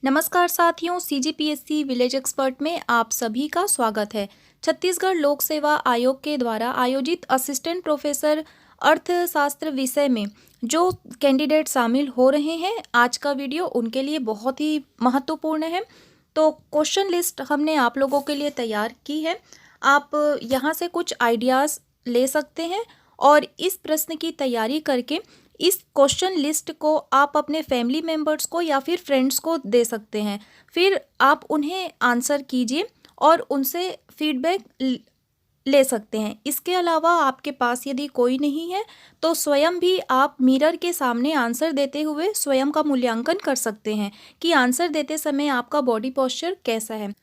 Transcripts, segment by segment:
नमस्कार साथियों, CGPSC village expert में आप सभी का स्वागत है। छत्तीसगढ़ लोक सेवा आयोग के द्वारा आयोजित असिस्टेंट प्रोफेसर अर्थशास्त्र विषय में जो कैंडिडेट शामिल हो रहे हैं, आज का वीडियो उनके लिए बहुत ही महत्वपूर्ण है। तो क्वेश्चन लिस्ट हमने आप लोगों के लिए तैयार की है। आप यहाँ से कुछ आइडियाज़ ले सकते हैं और इस प्रश्न की तैयारी करके इस क्वेश्चन लिस्ट को आप अपने फैमिली मेम्बर्स को या फिर फ्रेंड्स को दे सकते हैं। फिर आप उन्हें आंसर कीजिए और उनसे फीडबैक ले सकते हैं। इसके अलावा आपके पास यदि कोई नहीं है तो स्वयं भी आप मिरर के सामने आंसर देते हुए स्वयं का मूल्यांकन कर सकते हैं कि आंसर देते समय आपका बॉडी पोस्चर कैसा है।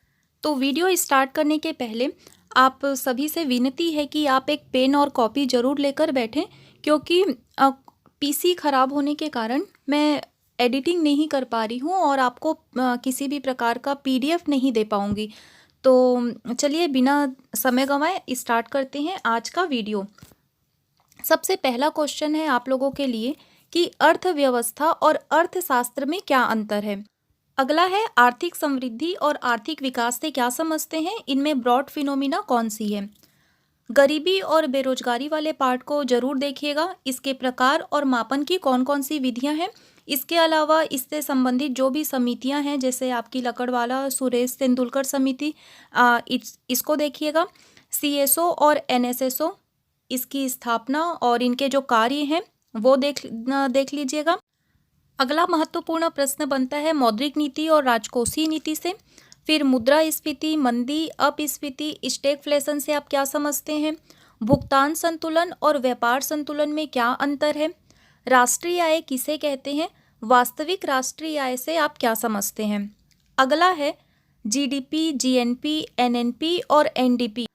तो वीडियो स्टार्ट करने के पहले आप सभी से विनती है कि आप एक पेन और कॉपी ज़रूर लेकर बैठें, क्योंकि पीसी ख़राब होने के कारण मैं एडिटिंग नहीं कर पा रही हूँ और आपको किसी भी प्रकार का पीडीएफ नहीं दे पाऊँगी। तो चलिए बिना समय गंवाए स्टार्ट करते हैं आज का वीडियो। सबसे पहला क्वेश्चन है आप लोगों के लिए कि अर्थव्यवस्था और अर्थशास्त्र में क्या अंतर है। अगला है आर्थिक समृद्धि और आर्थिक विकास से क्या समझते हैं, इनमें ब्रॉड फिनोमिना कौन सी है। गरीबी और बेरोजगारी वाले पार्ट को जरूर देखिएगा। इसके प्रकार और मापन की कौन कौन सी विधियां हैं। इसके अलावा इससे संबंधित जो भी समितियां हैं, जैसे आपकी लकड़वाला सुरेश तेंदुलकर समिति, इसको देखिएगा। सीएसओ और एनएसएसओ, इसकी स्थापना और इनके जो कार्य हैं वो देख लीजिएगा। अगला महत्वपूर्ण प्रश्न बनता है मौद्रिक नीति और राजकोषीय नीति से। फिर मुद्रास्फीति, मंदी, अपस्फीति, स्टैगफ्लेशन से आप क्या समझते हैं। भुगतान संतुलन और व्यापार संतुलन में क्या अंतर है। राष्ट्रीय आय किसे कहते हैं। वास्तविक राष्ट्रीय आय से आप क्या समझते हैं। अगला है जीडीपी, जीएनपी, एनएनपी और एनडीपी।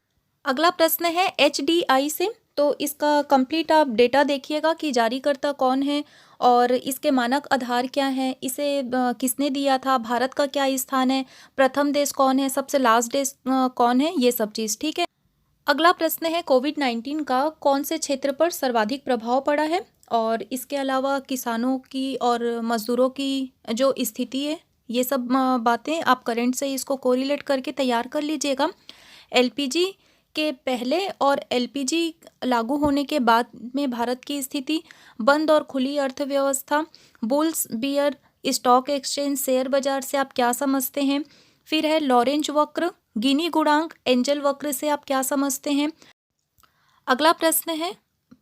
अगला प्रश्न है एचडीआई से। तो इसका कंप्लीट आप डेटा देखिएगा कि जारीकर्ता कौन है और इसके मानक आधार क्या है, इसे किसने दिया था, भारत का क्या स्थान है, प्रथम देश कौन है, सबसे लास्ट देश कौन है, ये सब चीज़ ठीक है। अगला प्रश्न है कोविड-19 का कौन से क्षेत्र पर सर्वाधिक प्रभाव पड़ा है और इसके अलावा किसानों की और मजदूरों की जो स्थिति है, ये सब बातें आप करंट से इसको कोरिलेट करके तैयार कर लीजिएगा। एलपीजी के पहले और एलपीजी लागू होने के बाद में भारत की स्थिति, बंद और खुली अर्थव्यवस्था, bulls bear, stock exchange, share बाजार से आप क्या समझते हैं। फिर है लॉरेंज वक्र, गिनी गुणांक, एंजल वक्र से आप क्या समझते हैं। अगला प्रश्न है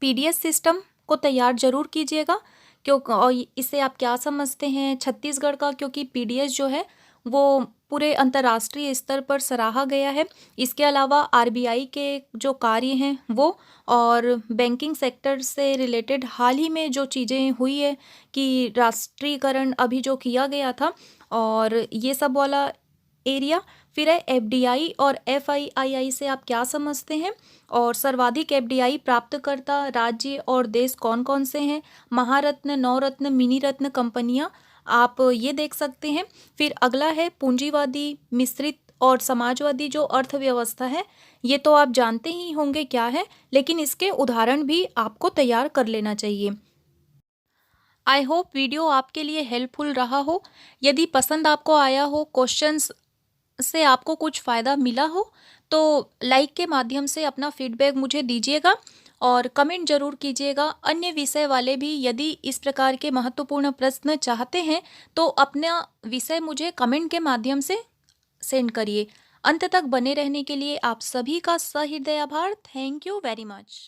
पीडीएस सिस्टम को तैयार जरूर कीजिएगा, क्योंकि इससे आप क्या समझते हैं छत्तीसगढ़ का, क्योंकि पीडीएस जो है वो पूरे अंतर्राष्ट्रीय स्तर पर सराहा गया है। इसके अलावा आरबीआई के जो कार्य हैं वो, और बैंकिंग सेक्टर से रिलेटेड हाल ही में जो चीज़ें हुई है कि राष्ट्रीयकरण अभी जो किया गया था, और ये सब वाला एरिया। फिर है एफडीआई और एफआईआई से आप क्या समझते हैं, और सर्वाधिक एफडीआई प्राप्तकर्ता राज्य और देश कौन कौन से हैं। महारत्न, नवरत्न, मिनी रत्न कंपनियां आप ये देख सकते हैं। फिर अगला है पूंजीवादी, मिश्रित और समाजवादी जो अर्थव्यवस्था है, ये तो आप जानते ही होंगे क्या है, लेकिन इसके उदाहरण भी आपको तैयार कर लेना चाहिए। आई होप वीडियो आपके लिए हेल्पफुल रहा हो। यदि पसंद आपको आया हो, क्वेश्चंस से आपको कुछ फ़ायदा मिला हो, तो लाइक के माध्यम से अपना फीडबैक मुझे दीजिएगा और कमेंट जरूर कीजिएगा। अन्य विषय वाले भी यदि इस प्रकार के महत्वपूर्ण प्रश्न चाहते हैं तो अपना विषय मुझे कमेंट के माध्यम से सेंड करिए। अंत तक बने रहने के लिए आप सभी का सहृदय आभार। Thank you very much.